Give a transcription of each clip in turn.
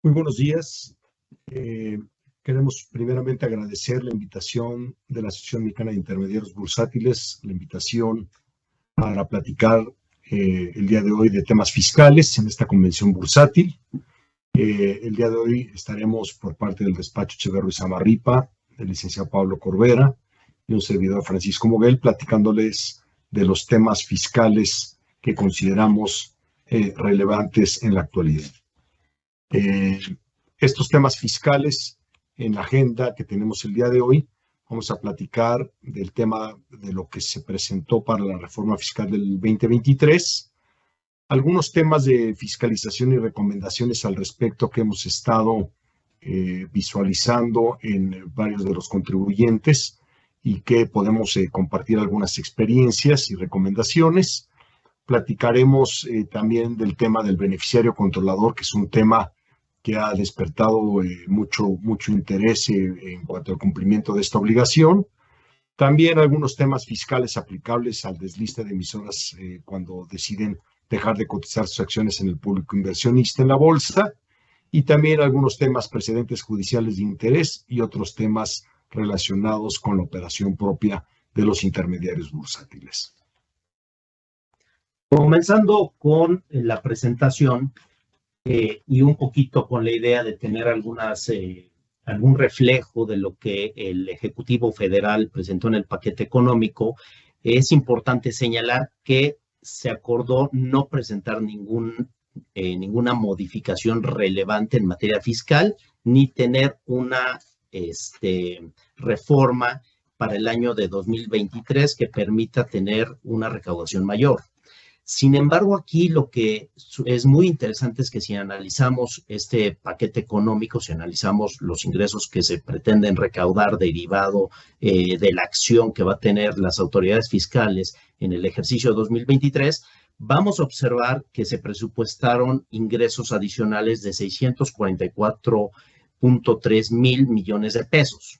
Muy buenos días. Eh, Queremos primeramente agradecer la invitación de la Asociación Mexicana de Intermediarios Bursátiles, la invitación para platicar el día de hoy de temas fiscales en esta convención bursátil. El día de hoy estaremos por parte del despacho Echeverro y Samarripa, el licenciado Pablo Corbera y un servidor Francisco Moguel, platicándoles de los temas fiscales que consideramos relevantes en la actualidad. Estos temas fiscales en la agenda que tenemos el día de hoy, vamos a platicar del tema de lo que se presentó para la reforma fiscal del 2023, algunos temas de fiscalización y recomendaciones al respecto que hemos estado visualizando en varios de los contribuyentes y que podemos compartir algunas experiencias y recomendaciones. Platicaremos también del tema del beneficiario controlador, que es un tema que ha despertado mucho interés en cuanto al cumplimiento de esta obligación. También algunos temas fiscales aplicables al desliste de emisoras cuando deciden dejar de cotizar sus acciones en el público inversionista en la bolsa. Y también algunos temas precedentes judiciales de interés y otros temas relacionados con la operación propia de los intermediarios bursátiles. Comenzando con la presentación y un poquito con la idea de tener algún reflejo de lo que el Ejecutivo Federal presentó en el paquete económico, es importante señalar que se acordó no presentar ninguna modificación relevante en materia fiscal, ni tener una reforma para el año de 2023 que permita tener una recaudación mayor. Sin embargo, aquí lo que es muy interesante es que si analizamos este paquete económico, si analizamos los ingresos que se pretenden recaudar derivado de la acción que va a tener las autoridades fiscales en el ejercicio 2023, vamos a observar que se presupuestaron ingresos adicionales de 644.3 mil millones de pesos.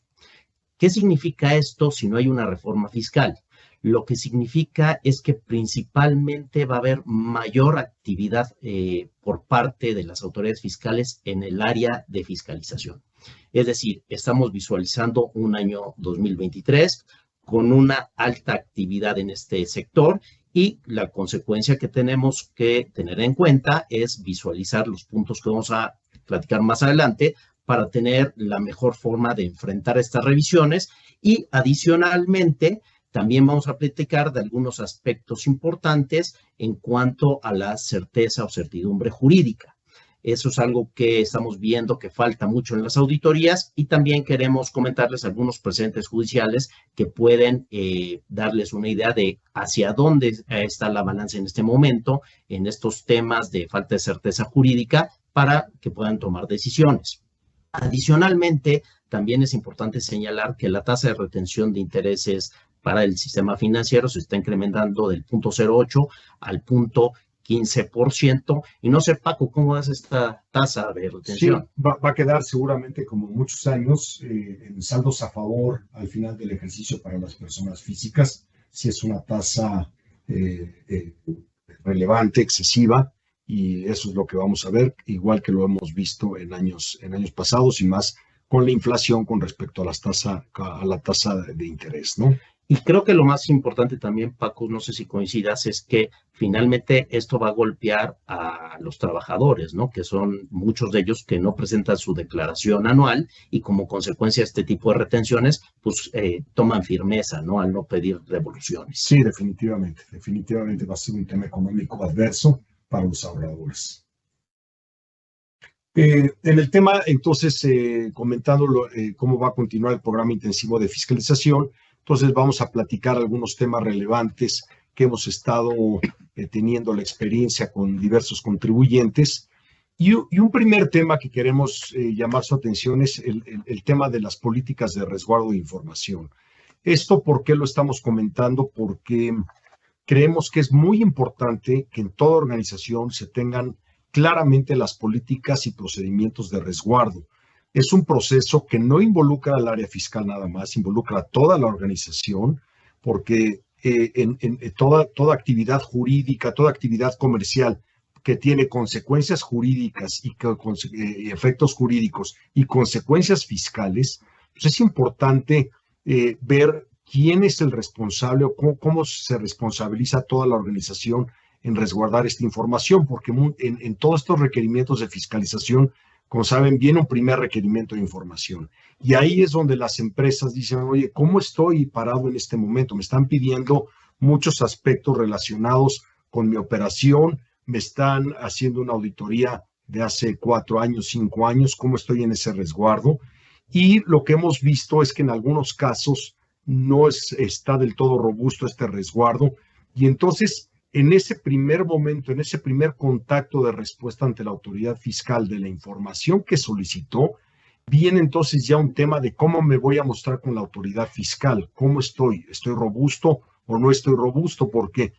¿Qué significa esto si no hay una reforma fiscal? Lo que significa es que principalmente va a haber mayor actividad por parte de las autoridades fiscales en el área de fiscalización. Es decir, estamos visualizando un año 2023 con una alta actividad en este sector y la consecuencia que tenemos que tener en cuenta es visualizar los puntos que vamos a platicar más adelante para tener la mejor forma de enfrentar estas revisiones y adicionalmente también vamos a platicar de algunos aspectos importantes en cuanto a la certeza o certidumbre jurídica. Eso es algo que estamos viendo que falta mucho en las auditorías y también queremos comentarles algunos precedentes judiciales que pueden darles una idea de hacia dónde está la balanza en este momento en estos temas de falta de certeza jurídica para que puedan tomar decisiones. Adicionalmente, también es importante señalar que la tasa de retención de intereses para el sistema financiero se está incrementando del 0.08 al 0.15%. Y no sé, Paco, ¿cómo es esta tasa de retención? Sí, va a quedar seguramente como muchos años en saldos a favor al final del ejercicio para las personas físicas. Si es una tasa relevante, excesiva, y eso es lo que vamos a ver, igual que lo hemos visto en años pasados y más con la inflación con respecto a la tasa de interés, ¿no? Y creo que lo más importante también, Paco, no sé si coincidas, es que finalmente esto va a golpear a los trabajadores, ¿no? Que son muchos de ellos que no presentan su declaración anual y como consecuencia de este tipo de retenciones, pues toman firmeza, ¿no? Al no pedir devoluciones. Sí, definitivamente va a ser un tema económico adverso para los ahorradores. En el tema, entonces, comentando cómo va a continuar el programa intensivo de fiscalización, entonces vamos a platicar algunos temas relevantes que hemos estado teniendo la experiencia con diversos contribuyentes. Y un primer tema que queremos llamar su atención es el tema de las políticas de resguardo de información. Esto, ¿por qué lo estamos comentando? Porque creemos que es muy importante que en toda organización se tengan claramente las políticas y procedimientos de resguardo. Es un proceso que no involucra al área fiscal nada más, involucra a toda la organización, porque toda actividad jurídica, toda actividad comercial que tiene consecuencias jurídicas y efectos jurídicos y consecuencias fiscales, pues es importante ver quién es el responsable o cómo se responsabiliza toda la organización en resguardar esta información, porque en todos estos requerimientos de fiscalización, como saben, viene un primer requerimiento de información. Y ahí es donde las empresas dicen, oye, ¿cómo estoy parado en este momento? Me están pidiendo muchos aspectos relacionados con mi operación, me están haciendo una auditoría de hace 4 años, 5 años, ¿cómo estoy en ese resguardo? Y lo que hemos visto es que en algunos casos no está del todo robusto este resguardo. Y entonces, en ese primer momento, en ese primer contacto de respuesta ante la autoridad fiscal de la información que solicitó, viene entonces ya un tema de cómo me voy a mostrar con la autoridad fiscal, cómo estoy robusto o no estoy robusto, porque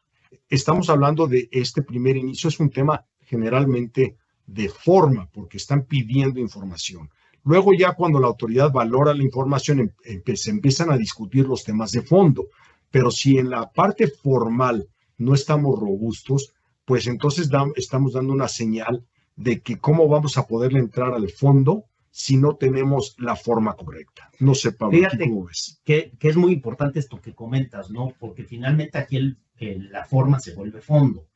estamos hablando de este primer inicio, es un tema generalmente de forma, porque están pidiendo información. Luego ya cuando la autoridad valora la información, se empiezan a discutir los temas de fondo. Pero si en la parte formal no estamos robustos, pues entonces estamos dando una señal de que cómo vamos a poderle entrar al fondo si no tenemos la forma correcta. No sé, Pablo, fíjate ¿cómo ves? Que es muy importante esto que comentas, ¿no? Porque finalmente aquí la forma se vuelve fondo.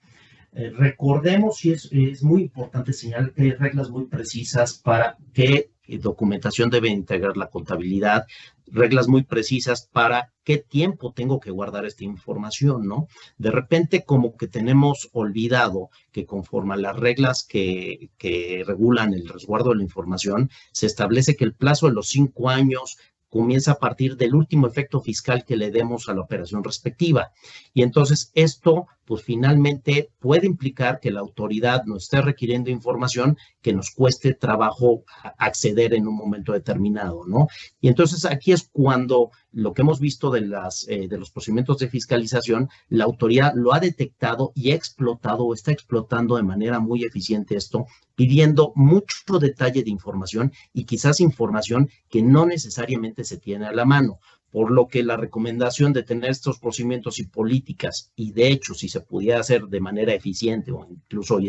Recordemos, y es muy importante señalar que hay reglas muy precisas para qué documentación debe integrar la contabilidad, reglas muy precisas para qué tiempo tengo que guardar esta información, ¿no? De repente como que tenemos olvidado que conforme a las reglas que regulan el resguardo de la información, se establece que el plazo de los 5 años comienza a partir del último efecto fiscal que le demos a la operación respectiva. Y entonces esto, pues finalmente puede implicar que la autoridad nos esté requiriendo información que nos cueste trabajo acceder en un momento determinado, ¿no? Y entonces aquí es cuando lo que hemos visto de los procedimientos de fiscalización, la autoridad lo ha detectado y ha explotado o está explotando de manera muy eficiente esto, pidiendo mucho detalle de información y quizás información que no necesariamente se tiene a la mano. Por lo que la recomendación de tener estos procedimientos y políticas, y de hecho, si se pudiera hacer de manera eficiente o incluso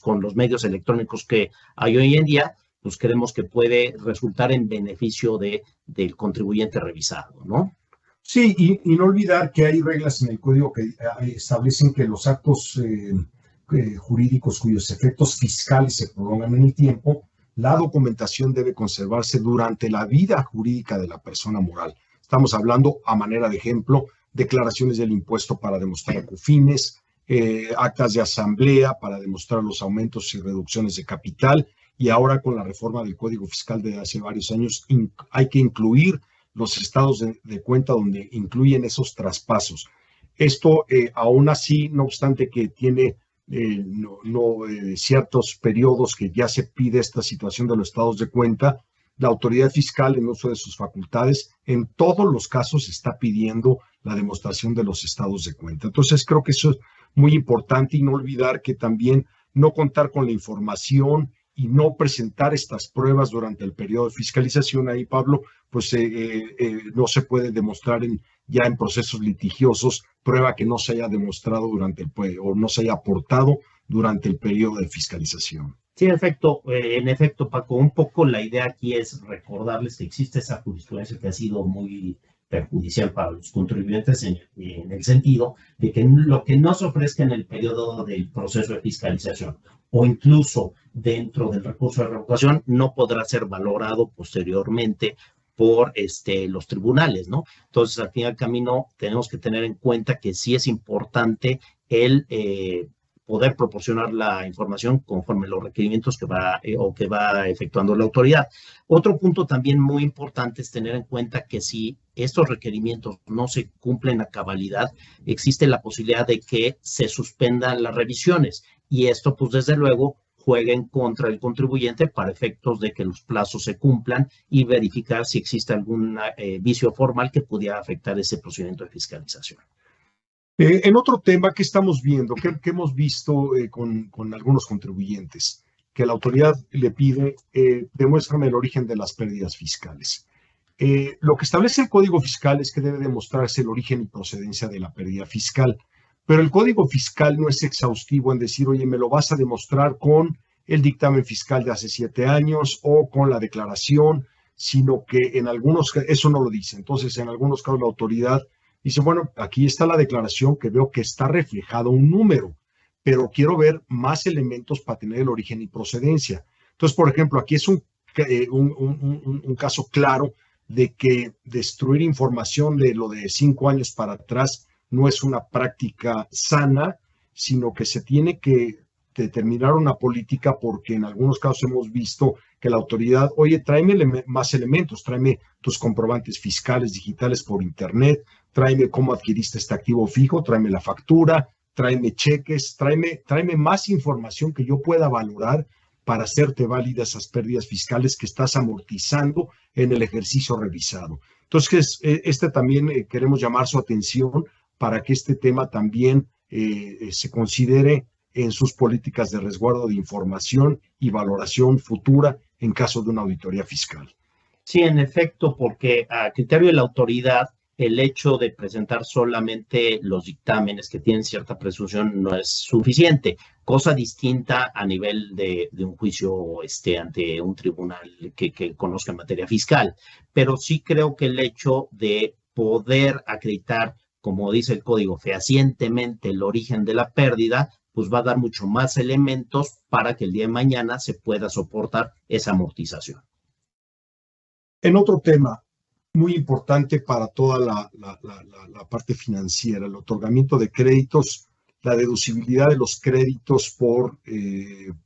con los medios electrónicos que hay hoy en día, pues creemos que puede resultar en beneficio del contribuyente revisado, ¿no? Sí, y no olvidar que hay reglas en el código que establecen que los actos jurídicos cuyos efectos fiscales se prolongan en el tiempo, la documentación debe conservarse durante la vida jurídica de la persona moral. Estamos hablando, a manera de ejemplo, declaraciones del impuesto para demostrar cofines, actas de asamblea para demostrar los aumentos y reducciones de capital, y ahora con la reforma del Código Fiscal de hace varios años hay que incluir los estados de cuenta donde incluyen esos traspasos. Esto, aún así, no obstante que tiene ciertos periodos que ya se pide esta situación de los estados de cuenta, la autoridad fiscal, en uso de sus facultades, en todos los casos está pidiendo la demostración de los estados de cuenta. Entonces, creo que eso es muy importante y no olvidar que también no contar con la información y no presentar estas pruebas durante el periodo de fiscalización, ahí, Pablo, pues no se puede demostrar ya en procesos litigiosos prueba que no se haya demostrado o no se haya aportado durante el periodo de fiscalización. Sí, en efecto, Paco, un poco la idea aquí es recordarles que existe esa jurisprudencia que ha sido muy perjudicial para los contribuyentes en el sentido de que lo que no se ofrezca en el periodo del proceso de fiscalización o incluso dentro del recurso de revocación no podrá ser valorado posteriormente por los tribunales, ¿no? Entonces, al fin y al camino, tenemos que tener en cuenta que sí es importante el poder proporcionar la información conforme los requerimientos que va efectuando la autoridad. Otro punto también muy importante es tener en cuenta que si estos requerimientos no se cumplen a cabalidad, existe la posibilidad de que se suspendan las revisiones y esto, pues desde luego, juega en contra del contribuyente para efectos de que los plazos se cumplan y verificar si existe algún vicio formal que pudiera afectar ese procedimiento de fiscalización. En otro tema que estamos viendo, que hemos visto con algunos contribuyentes, que la autoridad le pide, demuéstrame el origen de las pérdidas fiscales. Lo que establece el Código Fiscal es que debe demostrarse el origen y procedencia de la pérdida fiscal, Pero el Código Fiscal no es exhaustivo en decir, oye, me lo vas a demostrar con el dictamen fiscal de hace 7 años o con la declaración, sino que en algunos casos, eso no lo dice. Entonces, en algunos casos la autoridad dice, bueno, aquí está la declaración que veo que está reflejado un número, pero quiero ver más elementos para tener el origen y procedencia. Entonces, por ejemplo, aquí es un caso claro de que destruir información de lo de 5 años para atrás no es una práctica sana, sino que se tiene que determinar una política porque en algunos casos hemos visto que la autoridad, oye, tráeme más elementos, tráeme tus comprobantes fiscales digitales por internet, tráeme cómo adquiriste este activo fijo, tráeme la factura, tráeme cheques, tráeme más información que yo pueda valorar para hacerte válidas esas pérdidas fiscales que estás amortizando en el ejercicio revisado. Entonces, también queremos llamar su atención para que este tema también se considere en sus políticas de resguardo de información y valoración futura en caso de una auditoría fiscal. Sí, en efecto, porque a criterio de la autoridad, el hecho de presentar solamente los dictámenes que tienen cierta presunción no es suficiente. Cosa distinta a nivel de un juicio ante un tribunal que conozca en materia fiscal. Pero sí creo que el hecho de poder acreditar, como dice el código, fehacientemente el origen de la pérdida, pues va a dar mucho más elementos para que el día de mañana se pueda soportar esa amortización. En otro tema muy importante para toda la parte financiera, el otorgamiento de créditos, la deducibilidad de los créditos por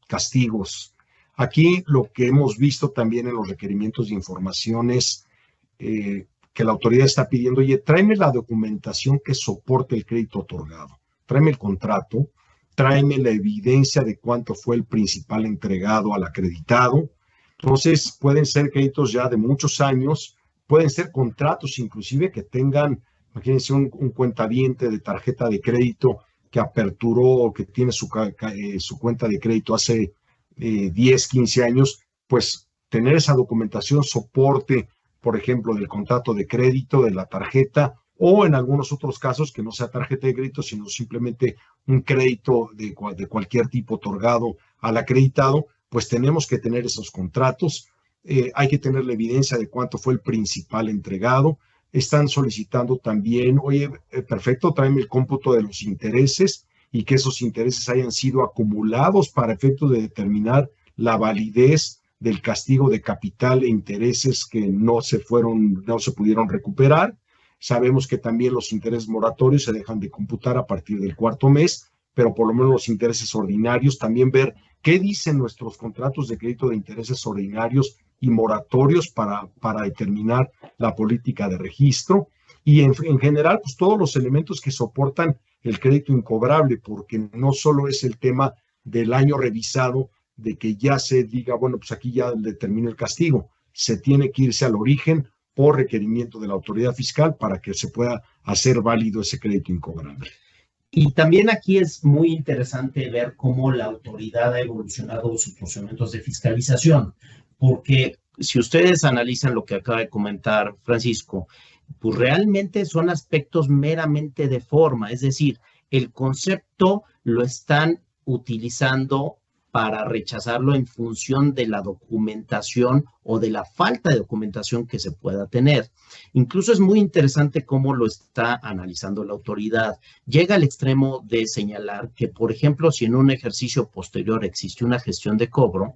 castigos. Aquí lo que hemos visto también en los requerimientos de información es que la autoridad está pidiendo, oye, tráeme la documentación que soporte el crédito otorgado, tráeme el contrato, tráeme la evidencia de cuánto fue el principal entregado al acreditado. Entonces, pueden ser créditos ya de muchos años, pueden ser contratos inclusive que tengan, imagínense un cuentaviente de tarjeta de crédito que aperturó, que tiene su cuenta de crédito hace 10, 15 años, pues tener esa documentación soporte, por ejemplo, del contrato de crédito, de la tarjeta, o en algunos otros casos que no sea tarjeta de crédito, sino simplemente un crédito de cualquier tipo otorgado al acreditado, pues tenemos que tener esos contratos. Hay que tener la evidencia de cuánto fue el principal entregado. Están solicitando también, oye, perfecto, tráeme el cómputo de los intereses y que esos intereses hayan sido acumulados para efectos de determinar la validez del castigo de capital e intereses que no se pudieron recuperar. Sabemos que también los intereses moratorios se dejan de computar a partir del 4º mes, pero por lo menos los intereses ordinarios, también ver qué dicen nuestros contratos de crédito de intereses ordinarios y moratorios para determinar la política de registro. Y en general, pues todos los elementos que soportan el crédito incobrable, porque no solo es el tema del año revisado, de que ya se diga, bueno, pues aquí ya determina el castigo. Se tiene que irse al origen por requerimiento de la autoridad fiscal para que se pueda hacer válido ese crédito incobrable. Y también aquí es muy interesante ver cómo la autoridad ha evolucionado sus procedimientos de fiscalización, porque si ustedes analizan lo que acaba de comentar Francisco, pues realmente son aspectos meramente de forma, es decir, el concepto lo están utilizando para rechazarlo en función de la documentación o de la falta de documentación que se pueda tener. Incluso es muy interesante cómo lo está analizando la autoridad. Llega al extremo de señalar que, por ejemplo, si en un ejercicio posterior existe una gestión de cobro,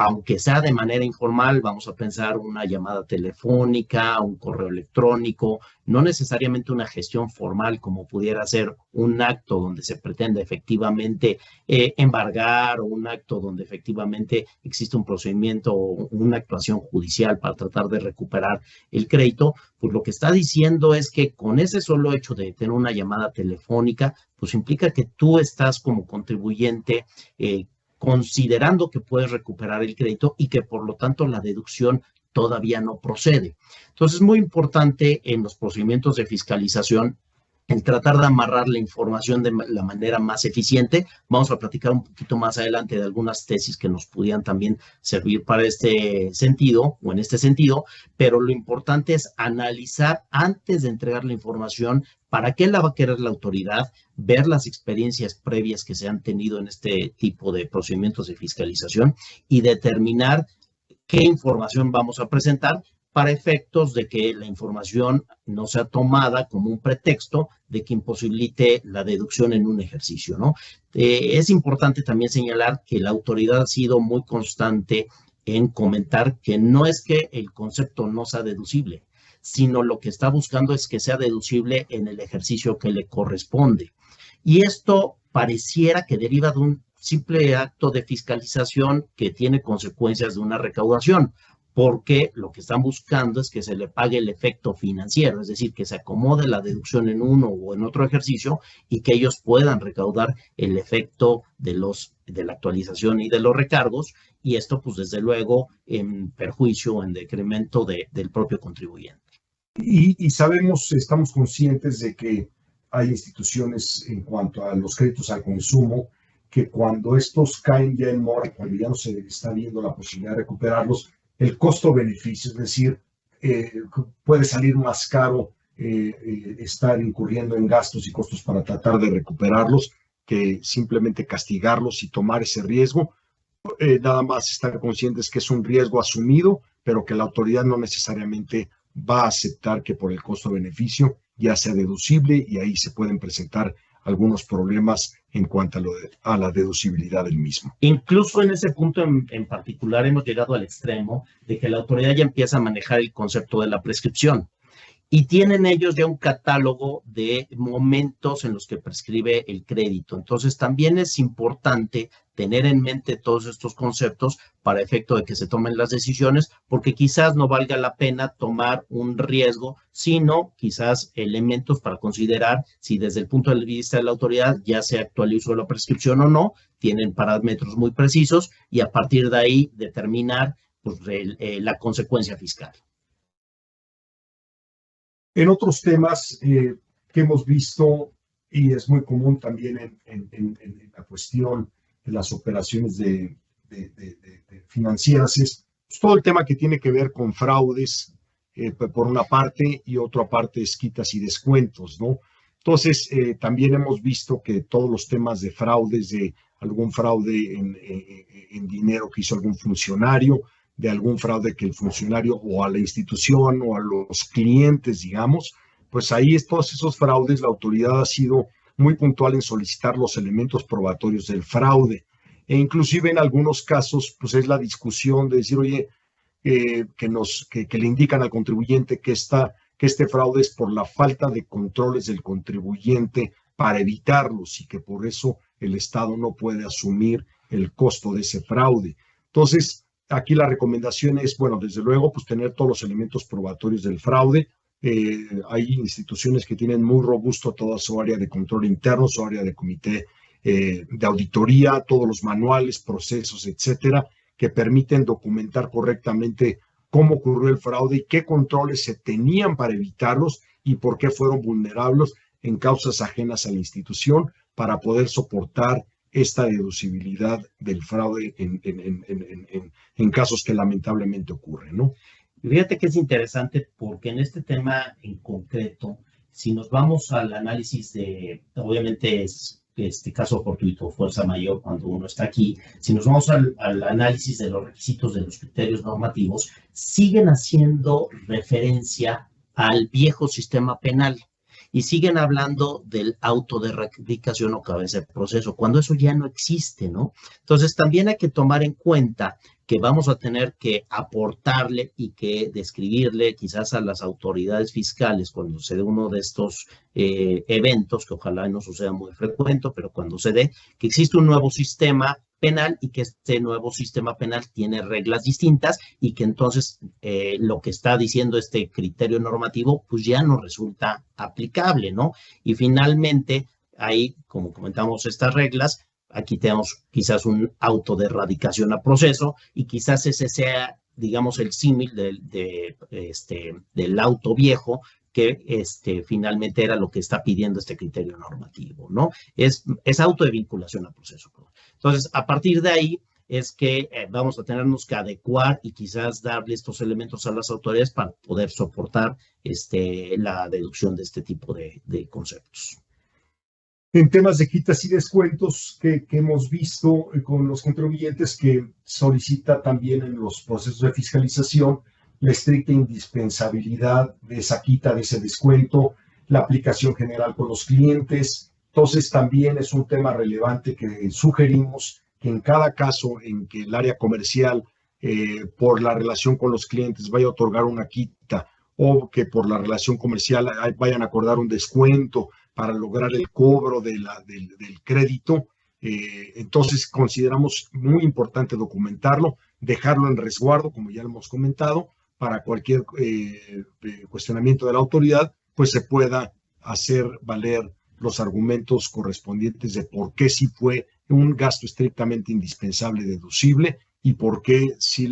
aunque sea de manera informal, vamos a pensar una llamada telefónica, un correo electrónico, no necesariamente una gestión formal como pudiera ser un acto donde se pretende efectivamente embargar o un acto donde efectivamente existe un procedimiento o una actuación judicial para tratar de recuperar el crédito, pues lo que está diciendo es que con ese solo hecho de tener una llamada telefónica, pues implica que tú estás como contribuyente considerando que puedes recuperar el crédito y que por lo tanto la deducción todavía no procede. Entonces es muy importante en los procedimientos de fiscalización el tratar de amarrar la información de la manera más eficiente. Vamos a platicar un poquito más adelante de algunas tesis que nos pudieran también servir para este sentido o en este sentido, pero lo importante es analizar antes de entregar la información ¿Para qué la va a querer la autoridad? Ver las experiencias previas que se han tenido en este tipo de procedimientos de fiscalización y determinar qué información vamos a presentar para efectos de que la información no sea tomada como un pretexto de que imposibilite la deducción en un ejercicio, ¿no? Es importante también señalar que la autoridad ha sido muy constante en comentar que no es que el concepto no sea deducible, sino lo que está buscando es que sea deducible en el ejercicio que le corresponde. Y esto pareciera que deriva de un simple acto de fiscalización que tiene consecuencias de una recaudación, porque lo que están buscando es que se le pague el efecto financiero, es decir, que se acomode la deducción en uno o en otro ejercicio y que ellos puedan recaudar el efecto de la actualización y de los recargos, y esto, pues, desde luego, en perjuicio o en decremento del propio contribuyente. Y sabemos, estamos conscientes de que hay instituciones en cuanto a los créditos al consumo, que cuando estos caen ya en mora, cuando ya no se está viendo la posibilidad de recuperarlos, el costo-beneficio, es decir, puede salir más caro estar incurriendo en gastos y costos para tratar de recuperarlos que simplemente castigarlos y tomar ese riesgo. Nada más estar conscientes que es un riesgo asumido, pero que la autoridad no necesariamente va a aceptar que por el costo-beneficio ya sea deducible, y ahí se pueden presentar algunos problemas en cuanto a la deducibilidad del mismo. Incluso en ese punto en particular hemos llegado al extremo de que la autoridad ya empieza a manejar el concepto de la prescripción. Y tienen ellos ya un catálogo de momentos en los que prescribe el crédito. Entonces, también es importante tener en mente todos estos conceptos para efecto de que se tomen las decisiones, porque quizás no valga la pena tomar un riesgo, sino quizás elementos para considerar si desde el punto de vista de la autoridad ya se actualizó la prescripción o no, tienen parámetros muy precisos y a partir de ahí determinar, pues, la consecuencia fiscal. En otros temas que hemos visto, y es muy común también en la cuestión de las operaciones de financieras, es pues, todo el tema que tiene que ver con fraudes, por una parte, y otra parte es quitas y descuentos, ¿no? Entonces, también hemos visto que todos los temas de fraudes, de algún fraude en dinero que hizo algún funcionario, de algún fraude que el funcionario o a la institución o a los clientes, digamos, pues ahí todos esos fraudes, la autoridad ha sido muy puntual en solicitar los elementos probatorios del fraude. E inclusive en algunos casos, pues es la discusión de decir, oye, que le indican al contribuyente que este fraude es por la falta de controles del contribuyente para evitarlos y que por eso el Estado no puede asumir el costo de ese fraude. Entonces, aquí la recomendación es, bueno, desde luego, pues tener todos los elementos probatorios del fraude. Hay instituciones que tienen muy robusto toda su área de control interno, su área de comité de auditoría, todos los manuales, procesos, etcétera, que permiten documentar correctamente cómo ocurrió el fraude y qué controles se tenían para evitarlos y por qué fueron vulnerables en causas ajenas a la institución para poder soportar esta deducibilidad del fraude en casos que lamentablemente ocurren, ¿no? Fíjate que es interesante porque en este tema en concreto, si nos vamos al análisis de, obviamente es caso fortuito, fuerza mayor cuando uno está aquí, si nos vamos al análisis de los requisitos de los criterios normativos, siguen haciendo referencia al viejo sistema penal. Y siguen hablando del auto de ratificación o cabeza de proceso, cuando eso ya no existe, ¿no? Entonces, también hay que tomar en cuenta que vamos a tener que aportarle y que describirle quizás a las autoridades fiscales cuando se dé uno de estos eventos, que ojalá no suceda muy frecuente, pero cuando se dé, que existe un nuevo sistema penal y que este nuevo sistema penal tiene reglas distintas y que entonces lo que está diciendo este criterio normativo pues ya no resulta aplicable, ¿no? Y finalmente, ahí, como comentamos estas reglas, aquí tenemos quizás un auto de erradicación a proceso y quizás ese sea, digamos, el símil del auto viejo que finalmente era lo que está pidiendo este criterio normativo, ¿no? Es auto de vinculación a proceso. Entonces, a partir de ahí, es que vamos a tenernos que adecuar y quizás darle estos elementos a las autoridades para poder soportar la deducción de este tipo de conceptos. En temas de quitas y descuentos que hemos visto con los contribuyentes, que solicita también en los procesos de fiscalización la estricta indispensabilidad de esa quita, de ese descuento, la aplicación general con los clientes. Entonces también es un tema relevante que sugerimos que en cada caso en que el área comercial por la relación con los clientes vaya a otorgar una quita o que por la relación comercial vayan a acordar un descuento para lograr el cobro del crédito. Entonces consideramos muy importante documentarlo, dejarlo en resguardo, como ya lo hemos comentado, para cualquier cuestionamiento de la autoridad, pues se pueda hacer valer los argumentos correspondientes de por qué sí fue un gasto estrictamente indispensable deducible y por qué sí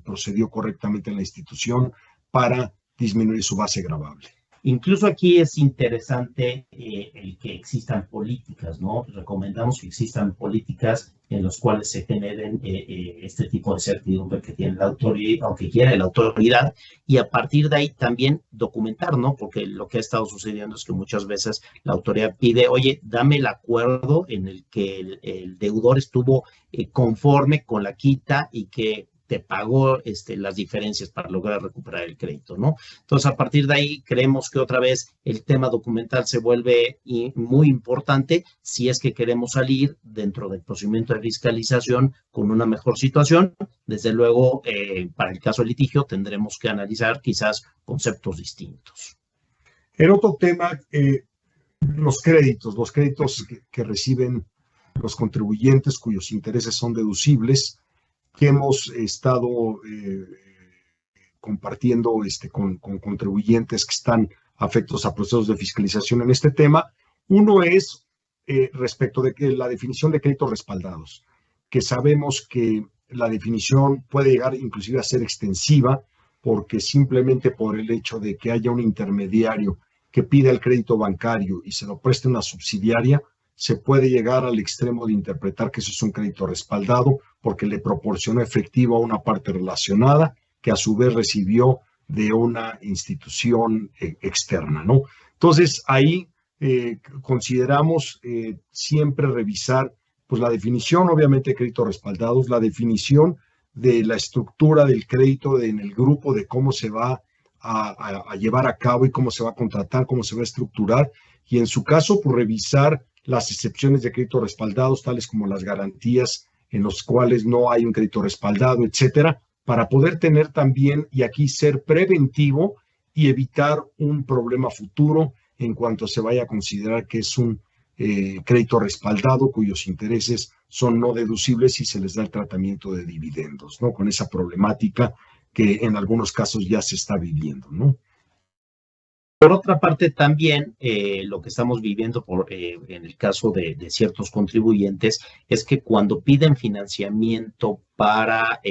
procedió correctamente en la institución para disminuir su base gravable. Incluso aquí es interesante el que existan políticas, ¿no? Recomendamos que existan políticas en las cuales se generen este tipo de certidumbre que tiene la autoridad, aunque quiera la autoridad, y a partir de ahí también documentar, ¿no? Porque lo que ha estado sucediendo es que muchas veces la autoridad pide, oye, dame el acuerdo en el que el deudor estuvo conforme con la quita y que te pagó las diferencias para lograr recuperar el crédito, ¿no? Entonces, a partir de ahí, creemos que otra vez el tema documental se vuelve muy importante si es que queremos salir dentro del procedimiento de fiscalización con una mejor situación. Desde luego, para el caso de litigio, tendremos que analizar quizás conceptos distintos. El otro tema, los créditos que reciben los contribuyentes cuyos intereses son deducibles, que hemos estado compartiendo con contribuyentes que están afectos a procesos de fiscalización en este tema. Uno es respecto de que la definición de créditos respaldados, que sabemos que la definición puede llegar inclusive a ser extensiva, porque simplemente por el hecho de que haya un intermediario que pida el crédito bancario y se lo preste una subsidiaria, se puede llegar al extremo de interpretar que eso es un crédito respaldado porque le proporcionó efectivo a una parte relacionada que a su vez recibió de una institución externa, ¿no? Entonces, ahí consideramos siempre revisar pues, la definición, obviamente, de créditos respaldados, la definición de la estructura del crédito en el grupo, de cómo se va a llevar a cabo y cómo se va a contratar, cómo se va a estructurar, y en su caso, pues revisar las excepciones de créditos respaldados, tales como las garantías en los cuales no hay un crédito respaldado, etcétera, para poder tener también, y aquí ser preventivo y evitar un problema futuro en cuanto se vaya a considerar que es un crédito respaldado cuyos intereses son no deducibles y se les da el tratamiento de dividendos, ¿no? Con esa problemática que en algunos casos ya se está viviendo, ¿no? Por otra parte, también lo que estamos viviendo en el caso de ciertos contribuyentes es que cuando piden financiamiento para,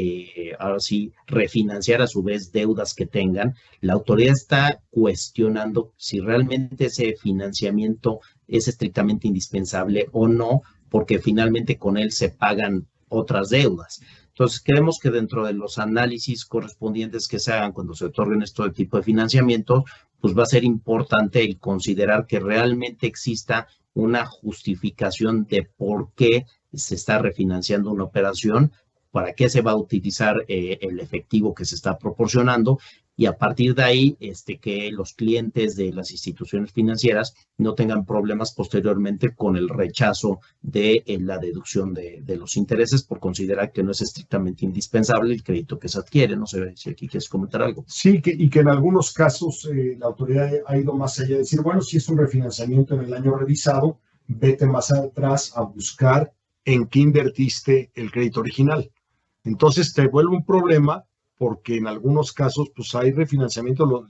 ahora sí, refinanciar a su vez deudas que tengan, la autoridad está cuestionando si realmente ese financiamiento es estrictamente indispensable o no, porque finalmente con él se pagan otras deudas. Entonces, creemos que dentro de los análisis correspondientes que se hagan cuando se otorguen este tipo de financiamiento, pues va a ser importante el considerar que realmente exista una justificación de por qué se está refinanciando una operación, para qué se va a utilizar el efectivo que se está proporcionando y a partir de ahí que los clientes de las instituciones financieras no tengan problemas posteriormente con el rechazo de la deducción de los intereses por considerar que no es estrictamente indispensable el crédito que se adquiere. No sé si aquí quieres comentar algo. Sí, y que en algunos casos la autoridad ha ido más allá de decir, bueno, si es un refinanciamiento en el año revisado, vete más atrás a buscar en qué invertiste el crédito original. Entonces te vuelve un problema porque en algunos casos pues hay refinanciamiento,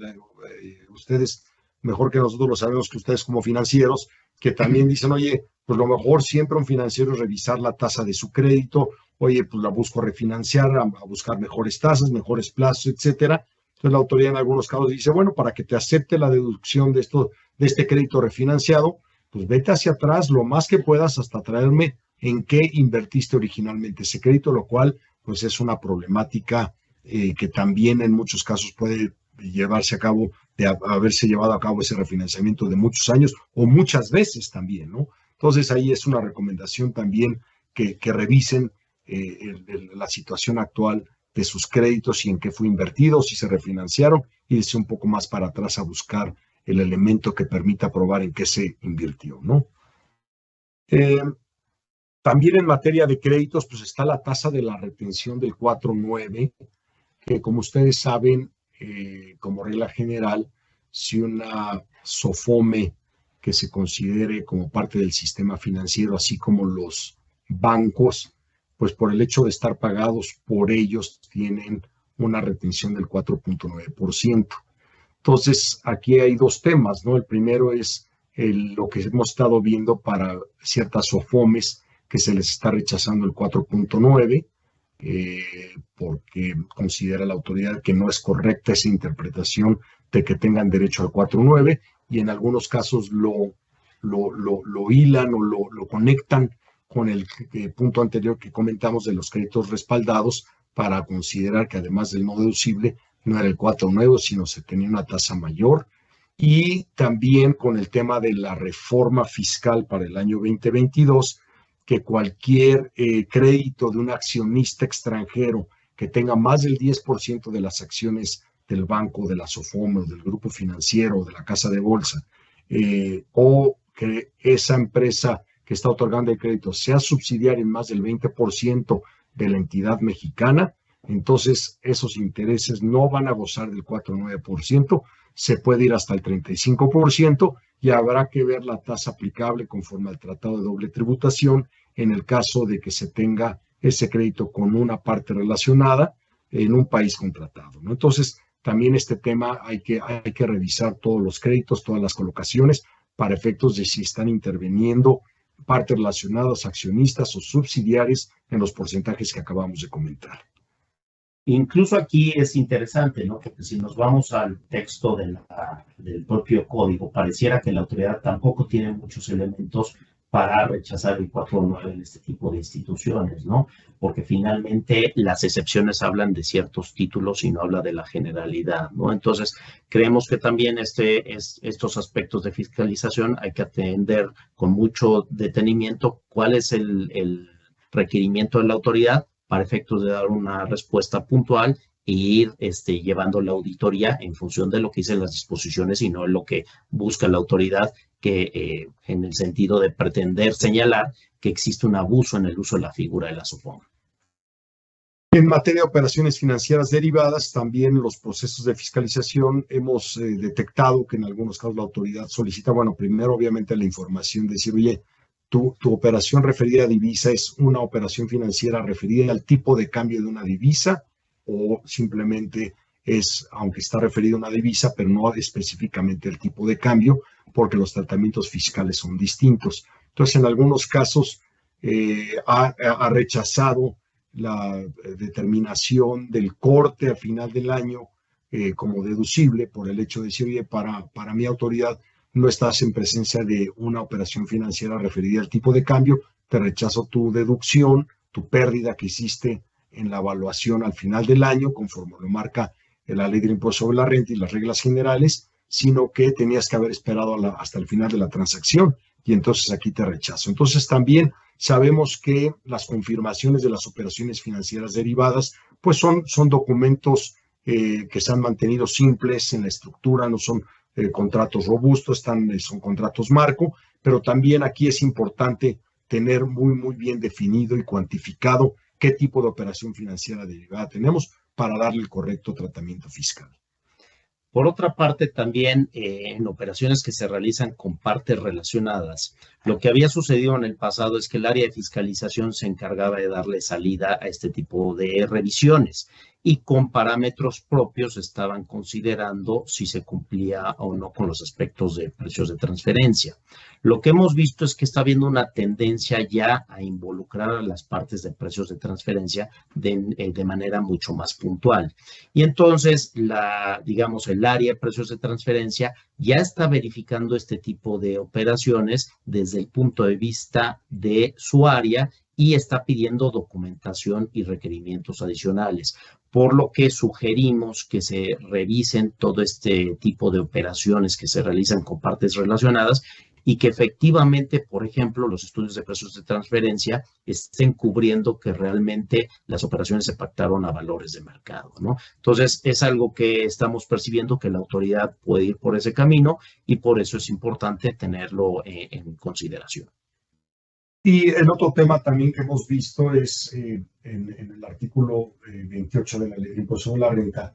ustedes mejor que nosotros lo sabemos que ustedes como financieros, que también dicen, oye, pues lo mejor siempre un financiero es revisar la tasa de su crédito, oye, pues la busco refinanciar, a buscar mejores tasas, mejores plazos, etcétera. Entonces la autoridad en algunos casos dice, bueno, para que te acepte la deducción de este crédito refinanciado, pues vete hacia atrás lo más que puedas hasta traerme en qué invertiste originalmente ese crédito, lo cual pues es una problemática que también en muchos casos puede llevarse a cabo, de haberse llevado a cabo ese refinanciamiento de muchos años o muchas veces también, ¿no? Entonces ahí es una recomendación también que revisen la situación actual de sus créditos y en qué fue invertido, si se refinanciaron, y irse un poco más para atrás a buscar el elemento que permita probar en qué se invirtió, ¿no? También en materia de créditos, pues está la tasa de la retención del 4.9, que como ustedes saben, como regla general, si una SOFOME que se considere como parte del sistema financiero, así como los bancos, pues por el hecho de estar pagados por ellos, tienen una retención del 4.9%. Entonces, aquí hay dos temas, ¿no? El primero es lo que hemos estado viendo para ciertas SOFOMES, que se les está rechazando el 4.9, porque considera la autoridad que no es correcta esa interpretación de que tengan derecho al 4.9, y en algunos casos lo hilan o lo conectan con el punto anterior que comentamos de los créditos respaldados, para considerar que además del no deducible no era el 4.9, sino se tenía una tasa mayor. Y también con el tema de la reforma fiscal para el año 2022, que cualquier crédito de un accionista extranjero que tenga más del 10% de las acciones del banco, de la SOFOME, o del grupo financiero, o de la casa de bolsa, o que esa empresa que está otorgando el crédito sea subsidiaria en más del 20% de la entidad mexicana, entonces esos intereses no van a gozar del 4.9%, se puede ir hasta el 35%, y habrá que ver la tasa aplicable conforme al Tratado de Doble Tributación en el caso de que se tenga ese crédito con una parte relacionada en un país contratado, ¿no? Entonces, también este tema hay que revisar todos los créditos, todas las colocaciones, para efectos de si están interviniendo partes relacionadas, accionistas o subsidiarios, en los porcentajes que acabamos de comentar. Incluso aquí es interesante, ¿no? Porque si nos vamos al texto del propio código, pareciera que la autoridad tampoco tiene muchos elementos para rechazar el 4.9 en este tipo de instituciones, ¿no? Porque finalmente las excepciones hablan de ciertos títulos y no habla de la generalidad, ¿no? Entonces, creemos que también estos aspectos de fiscalización hay que atender con mucho detenimiento cuál es el requerimiento de la autoridad para efectos de dar una respuesta puntual e ir llevando la auditoría en función de lo que dicen las disposiciones y no en lo que busca la autoridad, que en el sentido de pretender señalar que existe un abuso en el uso de la figura de la SOFOME. En materia de operaciones financieras derivadas, también los procesos de fiscalización hemos detectado que en algunos casos la autoridad solicita, bueno, primero obviamente la información de decir, oye, tu operación referida a divisa es una operación financiera referida al tipo de cambio de una divisa, o simplemente es, aunque está referida a una divisa, pero no específicamente el tipo de cambio, porque los tratamientos fiscales son distintos. Entonces, en algunos casos ha rechazado la determinación del corte a final del año como deducible, por el hecho de decir, oye, para mi autoridad no estás en presencia de una operación financiera referida al tipo de cambio, te rechazo tu deducción, tu pérdida que hiciste en la evaluación al final del año, conforme lo marca la ley del impuesto sobre la renta y las reglas generales, sino que tenías que haber esperado hasta el final de la transacción, y entonces aquí te rechazo. Entonces también sabemos que las confirmaciones de las operaciones financieras derivadas, pues son documentos que se han mantenido simples en la estructura, no son contratos robustos, son contratos marco, pero también aquí es importante tener muy bien definido y cuantificado qué tipo de operación financiera derivada tenemos para darle el correcto tratamiento fiscal. Por otra parte, también en operaciones que se realizan con partes relacionadas, lo que había sucedido en el pasado es que el área de fiscalización se encargaba de darle salida a este tipo de revisiones y con parámetros propios estaban considerando si se cumplía o no con los aspectos de precios de transferencia. Lo que hemos visto es que está habiendo una tendencia ya a involucrar a las partes de precios de transferencia de manera mucho más puntual. Y entonces, digamos, el área de precios de transferencia ya está verificando este tipo de operaciones desde desde el punto de vista de su área y está pidiendo documentación y requerimientos adicionales, por lo que sugerimos que se revisen todo este tipo de operaciones que se realizan con partes relacionadas y que efectivamente, por ejemplo, los estudios de precios de transferencia estén cubriendo que realmente las operaciones se pactaron a valores de mercado, ¿no? Entonces, es algo que estamos percibiendo que la autoridad puede ir por ese camino y por eso es importante tenerlo en consideración. Y el otro tema también que hemos visto es en el artículo 28 de la Ley de Impuesto sobre la Renta,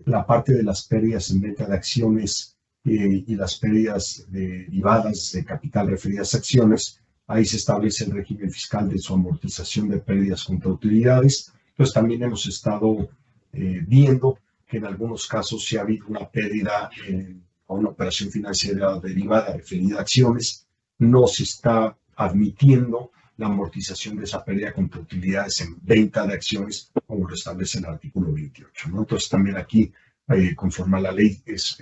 la parte de las pérdidas en venta de acciones y las pérdidas derivadas de capital referidas a acciones. Ahí se establece el régimen fiscal de su amortización de pérdidas contra utilidades. Entonces también hemos estado viendo que en algunos casos si ha habido una pérdida a una operación financiera derivada referida a acciones, no se está admitiendo la amortización de esa pérdida contra utilidades en venta de acciones, como lo establece el artículo 28, ¿no? Entonces, también aquí, conforme a la ley, es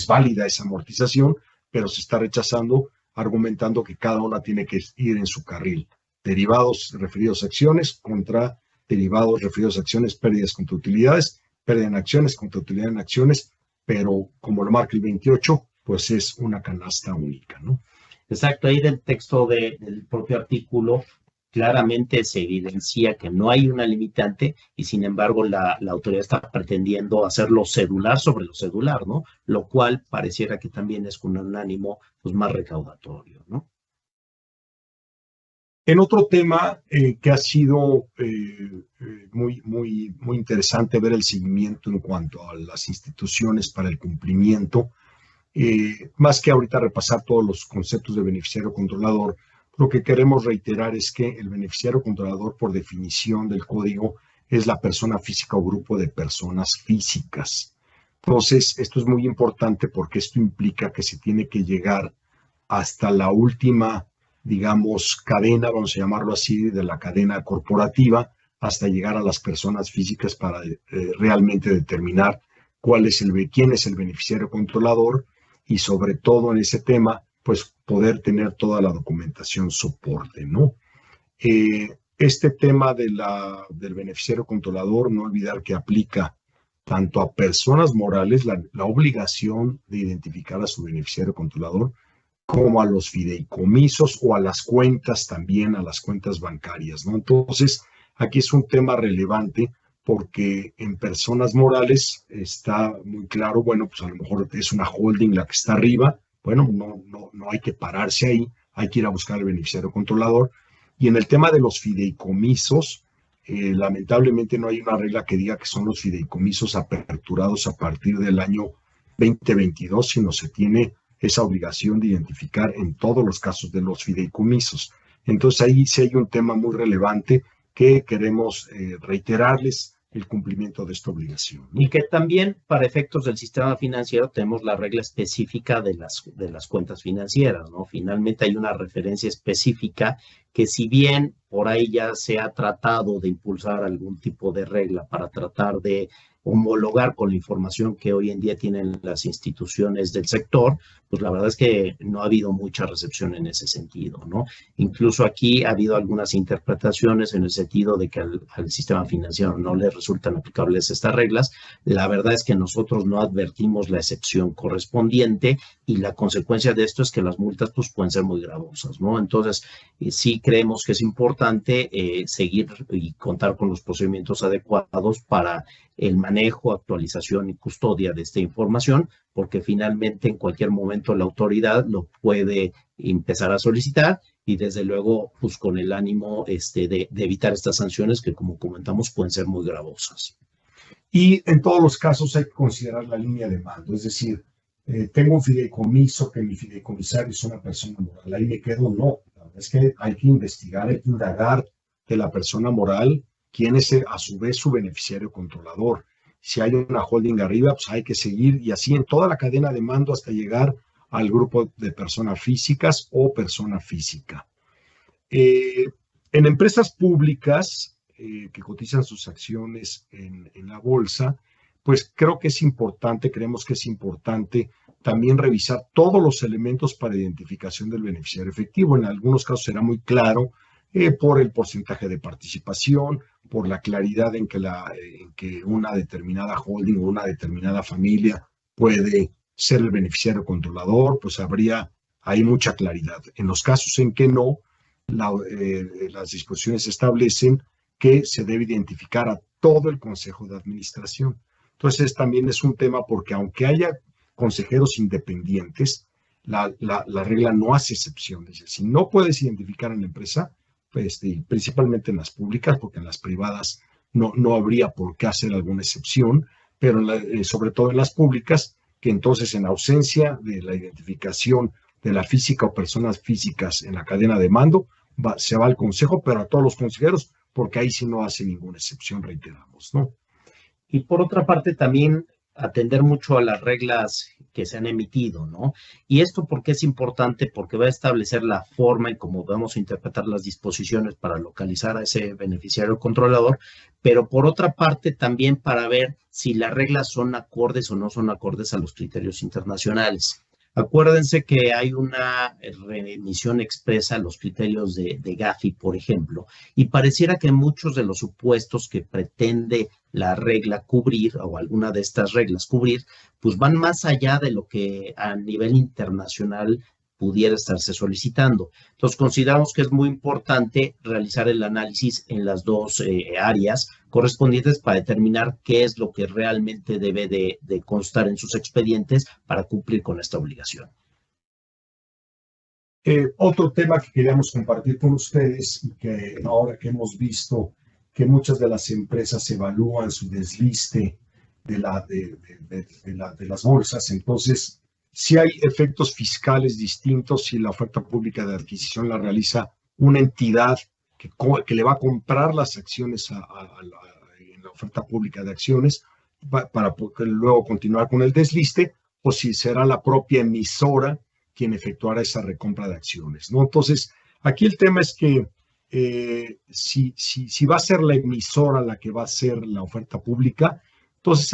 válida esa amortización, pero se está rechazando, argumentando que cada una tiene que ir en su carril. Derivados referidos a acciones contra derivados referidos a acciones, pérdidas contra utilidades, pérdida en acciones contra utilidad en acciones, pero como lo marca el 28, pues es una canasta única, ¿no? Exacto, ahí del texto del propio artículo claramente se evidencia que no hay una limitante y sin embargo la autoridad está pretendiendo hacerlo cedular sobre lo cedular, ¿no? Lo cual pareciera que también es con un ánimo pues, más recaudatorio, ¿no? En otro tema que ha sido muy interesante ver el seguimiento en cuanto a las instituciones para el cumplimiento, más que ahorita repasar todos los conceptos de beneficiario controlador, lo que queremos reiterar es que el beneficiario controlador, por definición del código, es la persona física o grupo de personas físicas. Entonces, esto es muy importante porque esto implica que se tiene que llegar hasta la última, digamos, cadena, vamos a llamarlo así, de la cadena corporativa, hasta llegar a las personas físicas para realmente determinar quién es el beneficiario controlador, y sobre todo en ese tema, pues poder tener toda la documentación soporte, ¿no? Este tema del beneficiario controlador, no olvidar que aplica tanto a personas morales, la obligación de identificar a su beneficiario controlador, como a los fideicomisos o a las cuentas también, a las cuentas bancarias, ¿no? Entonces, aquí es un tema relevante porque en personas morales está muy claro, bueno, pues a lo mejor es una holding la que está arriba, bueno, no hay que pararse ahí, hay que ir a buscar al beneficiario controlador. Y en el tema de los fideicomisos, lamentablemente no hay una regla que diga que son los fideicomisos aperturados a partir del año 2022, sino se tiene esa obligación de identificar en todos los casos de los fideicomisos. Entonces ahí sí hay un tema muy relevante que queremos reiterarles el cumplimiento de esta obligación, ¿no? Y que también para efectos del sistema financiero tenemos la regla específica de las cuentas financieras, ¿no? Finalmente hay una referencia específica que si bien por ahí ya se ha tratado de impulsar algún tipo de regla para tratar de homologar con la información que hoy en día tienen las instituciones del sector, pues la verdad es que no ha habido mucha recepción en ese sentido, ¿no? Incluso aquí ha habido algunas interpretaciones en el sentido de que al sistema financiero no le resultan aplicables estas reglas. La verdad es que nosotros no advertimos la excepción correspondiente y la consecuencia de esto es que las multas pues, pueden ser muy gravosas, ¿no? Entonces, sí creemos que es importante seguir y contar con los procedimientos adecuados para el manejo, actualización y custodia de esta información, porque finalmente en cualquier momento la autoridad lo puede empezar a solicitar y desde luego pues con el ánimo de evitar estas sanciones que como comentamos pueden ser muy gravosas. Y en todos los casos hay que considerar la línea de mando, es decir, tengo un fideicomiso que mi fideicomisario es una persona moral, ahí me quedo, no, la verdad es que hay que investigar, hay que indagar de la persona moral quién es a su vez su beneficiario controlador. Si hay una holding arriba, pues hay que seguir y así en toda la cadena de mando hasta llegar al grupo de personas físicas o persona física. En empresas públicas que cotizan sus acciones en la bolsa, pues creo que es importante, creemos que es importante también revisar todos los elementos para identificación del beneficiario efectivo. En algunos casos será muy claro por el porcentaje de participación, por la claridad en que una determinada holding o una determinada familia puede ser el beneficiario controlador, pues hay mucha claridad. En los casos en que no, las disposiciones establecen que se debe identificar a todo el Consejo de Administración. Entonces, también es un tema porque aunque haya consejeros independientes, la regla no hace excepciones. Si no puedes identificar en la empresa, pues, principalmente en las públicas, porque en las privadas no habría por qué hacer alguna excepción, pero sobre todo en las públicas, que entonces en ausencia de la identificación de la física o personas físicas en la cadena de mando, se va al consejo, pero a todos los consejeros, porque ahí sí no hace ninguna excepción, reiteramos, ¿no? Y por otra parte, también atender mucho a las reglas que se han emitido, ¿no? Y esto porque es importante, porque va a establecer la forma en cómo vamos a interpretar las disposiciones para localizar a ese beneficiario controlador, pero por otra parte también para ver si las reglas son acordes o no son acordes a los criterios internacionales. Acuérdense que hay una remisión expresa a los criterios de Gafi, por ejemplo, y pareciera que muchos de los supuestos que pretende la regla cubrir o alguna de estas reglas cubrir, pues van más allá de lo que a nivel internacional pudiera estarse solicitando. Entonces, consideramos que es muy importante realizar el análisis en las dos áreas correspondientes para determinar qué es lo que realmente debe de constar en sus expedientes para cumplir con esta obligación. Otro tema que queríamos compartir con ustedes y que ahora que hemos visto que muchas de las empresas evalúan su desliste de las bolsas, entonces si hay efectos fiscales distintos si la oferta pública de adquisición la realiza una entidad que le va a comprar las acciones en la oferta pública de acciones para luego continuar con el desliste, o si será la propia emisora quien efectuará esa recompra de acciones, ¿no? Entonces, aquí el tema es que si va a ser la emisora la que va a hacer la oferta pública, entonces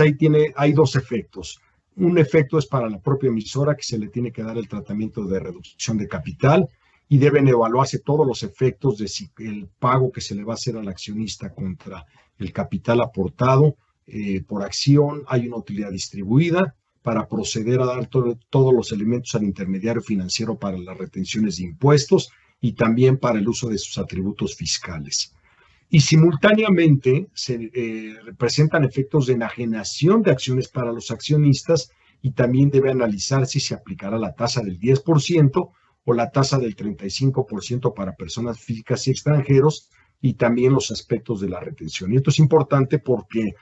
hay dos efectos. Un efecto es para la propia emisora, que se le tiene que dar el tratamiento de reducción de capital y deben evaluarse todos los efectos de si el pago que se le va a hacer al accionista contra el capital aportado por acción, hay una utilidad distribuida para proceder a dar todos los elementos al intermediario financiero para las retenciones de impuestos y también para el uso de sus atributos fiscales. Y simultáneamente se presentan efectos de enajenación de acciones para los accionistas y también debe analizar si se aplicará la tasa del 10% o la tasa del 35% para personas físicas y extranjeros y también los aspectos de la retención. Y esto es importante porque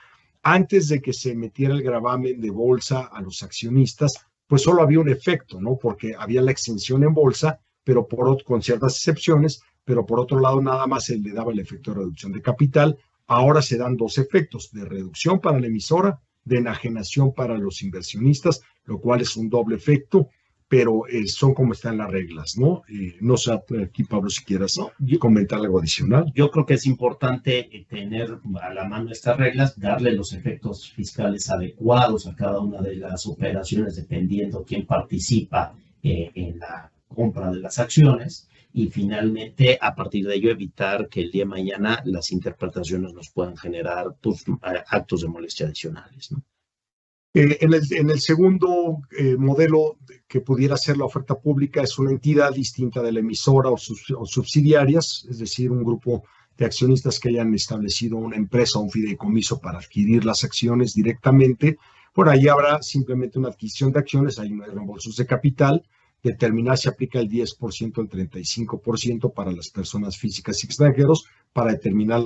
antes de que se metiera el gravamen de bolsa a los accionistas, pues solo había un efecto, ¿no? Porque había la exención en bolsa, pero con ciertas excepciones, pero por otro lado nada más se le daba el efecto de reducción de capital. Ahora se dan dos efectos, de reducción para la emisora, de enajenación para los inversionistas, lo cual es un doble efecto, pero son como están las reglas, ¿no? No sé aquí, Pablo, si quieras comentar algo adicional. Yo creo que es importante tener a la mano estas reglas, darle los efectos fiscales adecuados a cada una de las operaciones, dependiendo quién participa en la compra de las acciones, y finalmente, a partir de ello, evitar que el día de mañana las interpretaciones nos puedan generar pues, actos de molestia adicionales, ¿no? En el segundo modelo que pudiera ser la oferta pública es una entidad distinta de la emisora o subsidiarias, es decir, un grupo de accionistas que hayan establecido una empresa o un fideicomiso para adquirir las acciones directamente. Por ahí habrá simplemente una adquisición de acciones, hay unos reembolsos de capital, determinar si aplica el 10% o el 35% para las personas físicas y extranjeros, para determinar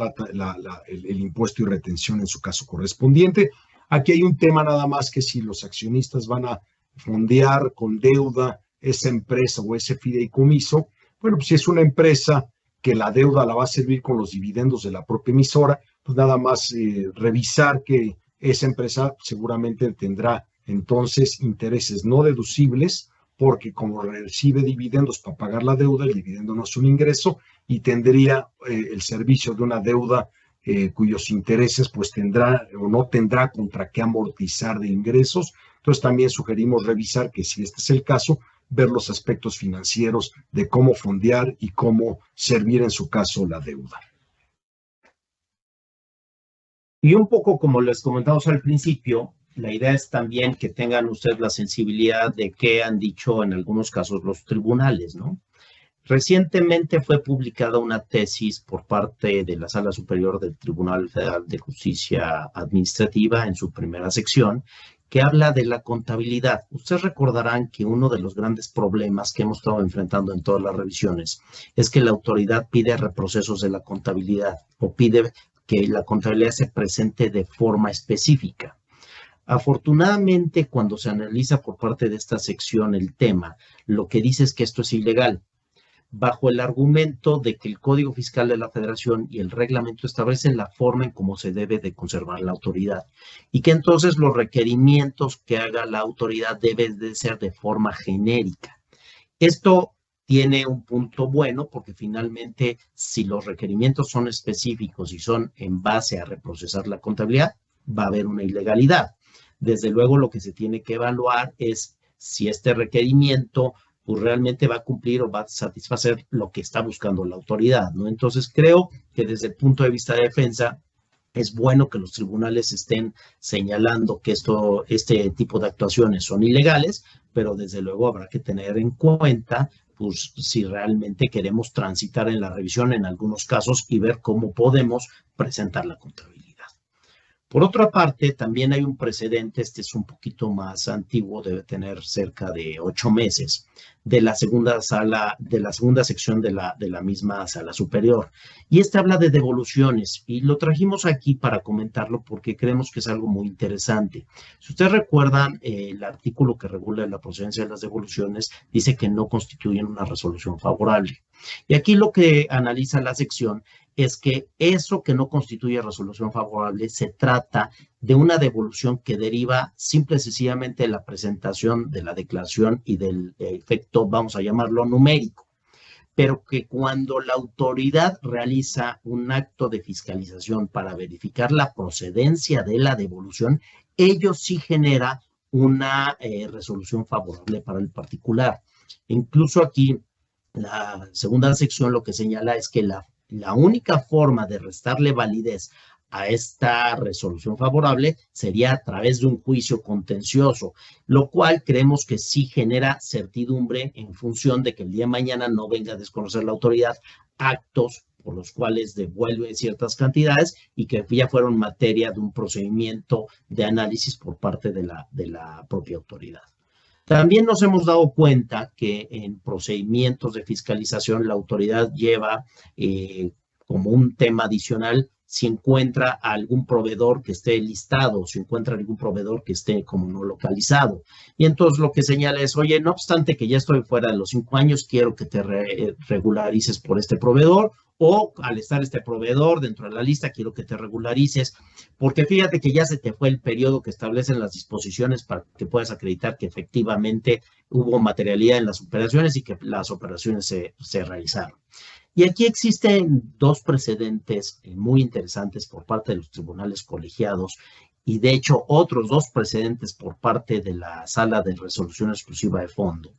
el impuesto y retención en su caso correspondiente. Aquí hay un tema nada más que si los accionistas van a fondear con deuda esa empresa o ese fideicomiso, bueno, pues si es una empresa que la deuda la va a servir con los dividendos de la propia emisora, pues nada más revisar que esa empresa seguramente tendrá entonces intereses no deducibles, porque como recibe dividendos para pagar la deuda, el dividendo no es un ingreso y tendría el servicio de una deuda cuyos intereses pues tendrá o no tendrá contra qué amortizar de ingresos, Entonces también sugerimos revisar que si este es el caso, ver los aspectos financieros de cómo fondear y cómo servir en su caso la deuda. Y un poco como les comentamos al principio, la idea es también que tengan ustedes la sensibilidad de qué han dicho en algunos casos los tribunales, ¿no? Recientemente fue publicada una tesis por parte de la Sala Superior del Tribunal Federal de Justicia Administrativa en su primera sección, que habla de la contabilidad. Ustedes recordarán que uno de los grandes problemas que hemos estado enfrentando en todas las revisiones es que la autoridad pide reprocesos de la contabilidad o pide que la contabilidad se presente de forma específica. Afortunadamente, cuando se analiza por parte de esta sección el tema, lo que dice es que esto es ilegal, bajo el argumento de que el Código Fiscal de la Federación y el reglamento establecen la forma en cómo se debe de conservar la autoridad y que entonces los requerimientos que haga la autoridad deben de ser de forma genérica. Esto tiene un punto bueno porque finalmente si los requerimientos son específicos y son en base a reprocesar la contabilidad, va a haber una ilegalidad. Desde luego lo que se tiene que evaluar es si este requerimiento pues realmente va a cumplir o va a satisfacer lo que está buscando la autoridad, ¿no? Entonces creo que desde el punto de vista de defensa es bueno que los tribunales estén señalando que este tipo de actuaciones son ilegales, pero desde luego habrá que tener en cuenta pues si realmente queremos transitar en la revisión en algunos casos y ver cómo podemos presentar la contabilidad. Por otra parte, también hay un precedente, este es un poquito más antiguo, debe tener cerca de 8 meses, de la segunda sección de la misma sala superior. Y este habla de devoluciones y lo trajimos aquí para comentarlo porque creemos que es algo muy interesante. Si ustedes recuerdan, el artículo que regula la procedencia de las devoluciones dice que no constituyen una resolución favorable. Y aquí lo que analiza la sección es que eso que no constituye resolución favorable se trata de una devolución que deriva simple y sencillamente de la presentación de la declaración y del efecto, vamos a llamarlo numérico, pero que cuando la autoridad realiza un acto de fiscalización para verificar la procedencia de la devolución, ello sí genera una resolución favorable para el particular. Incluso aquí, la segunda sección lo que señala es que la única forma de restarle validez a esta resolución favorable sería a través de un juicio contencioso, lo cual creemos que sí genera certidumbre en función de que el día de mañana no venga a desconocer la autoridad actos por los cuales devuelve ciertas cantidades y que ya fueron materia de un procedimiento de análisis por parte de la propia autoridad. También nos hemos dado cuenta que en procedimientos de fiscalización la autoridad lleva como un tema adicional si encuentra algún proveedor que esté listado, si encuentra algún proveedor que esté como no localizado. Y entonces lo que señala es, oye, no obstante que ya estoy fuera de los 5 años, quiero que te regularices por este proveedor, o al estar este proveedor dentro de la lista, quiero que te regularices, porque fíjate que ya se te fue el periodo que establecen las disposiciones para que puedas acreditar que efectivamente hubo materialidad en las operaciones y que las operaciones se realizaron. Y aquí existen 2 precedentes muy interesantes por parte de los tribunales colegiados y de hecho otros 2 precedentes por parte de la Sala de Resolución Exclusiva de Fondo,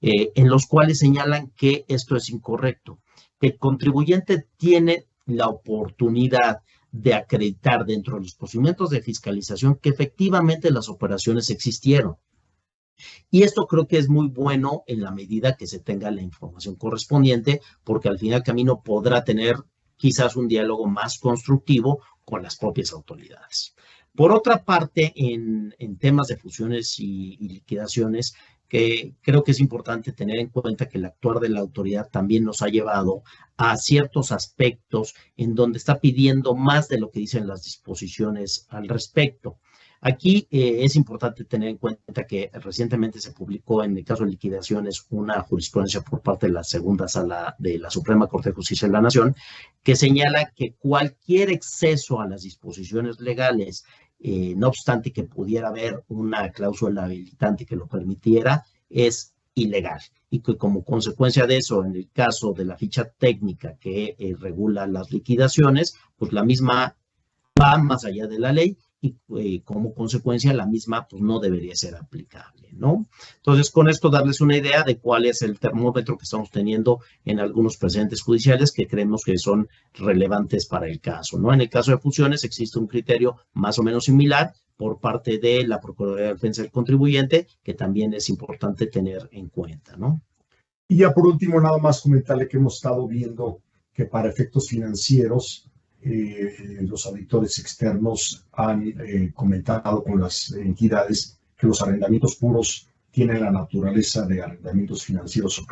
en los cuales señalan que esto es incorrecto, que el contribuyente tiene la oportunidad de acreditar dentro de los procedimientos de fiscalización que efectivamente las operaciones existieron. Y esto creo que es muy bueno en la medida que se tenga la información correspondiente, porque al final camino podrá tener quizás un diálogo más constructivo con las propias autoridades. Por otra parte, en temas de fusiones y liquidaciones, que creo que es importante tener en cuenta que el actuar de la autoridad también nos ha llevado a ciertos aspectos en donde está pidiendo más de lo que dicen las disposiciones al respecto. Aquí es importante tener en cuenta que recientemente se publicó en el caso de liquidaciones una jurisprudencia por parte de la segunda sala de la Suprema Corte de Justicia de la Nación que señala que cualquier exceso a las disposiciones legales, no obstante que pudiera haber una cláusula habilitante que lo permitiera, es ilegal y que como consecuencia de eso, en el caso de la ficha técnica que regula las liquidaciones, pues la misma va más allá de la ley y como consecuencia la misma pues no debería ser aplicable, ¿no? Entonces, con esto darles una idea de cuál es el termómetro que estamos teniendo en algunos precedentes judiciales que creemos que son relevantes para el caso, ¿no? En el caso de fusiones existe un criterio más o menos similar por parte de la Procuraduría de Defensa del Contribuyente, que también es importante tener en cuenta, ¿no? Y ya por último, nada más comentarle que hemos estado viendo que para efectos financieros, los auditores externos han comentado con las entidades que los arrendamientos puros tienen la naturaleza de arrendamientos financieros o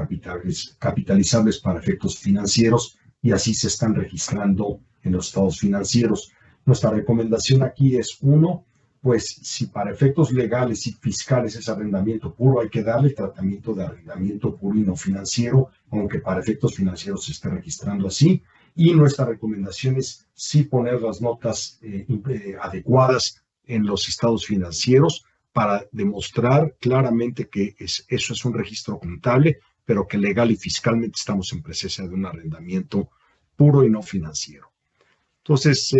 capitalizables para efectos financieros y así se están registrando en los estados financieros. Nuestra recomendación aquí es, uno, pues si para efectos legales y fiscales es arrendamiento puro, hay que darle el tratamiento de arrendamiento puro y no financiero, aunque para efectos financieros se esté registrando así. Y nuestra recomendación es sí poner las notas adecuadas en los estados financieros para demostrar claramente que eso es un registro contable, pero que legal y fiscalmente estamos en presencia de un arrendamiento puro y no financiero. Entonces,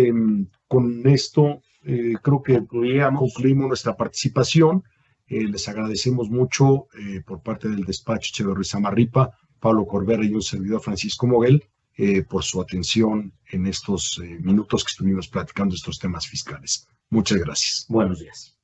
con esto creo que concluimos nuestra participación. Les agradecemos mucho por parte del despacho Echeverría Samarripa, Pablo Corbera y un servidor Francisco Moguel por su atención en estos minutos que estuvimos platicando estos temas fiscales. Muchas gracias. Buenos días.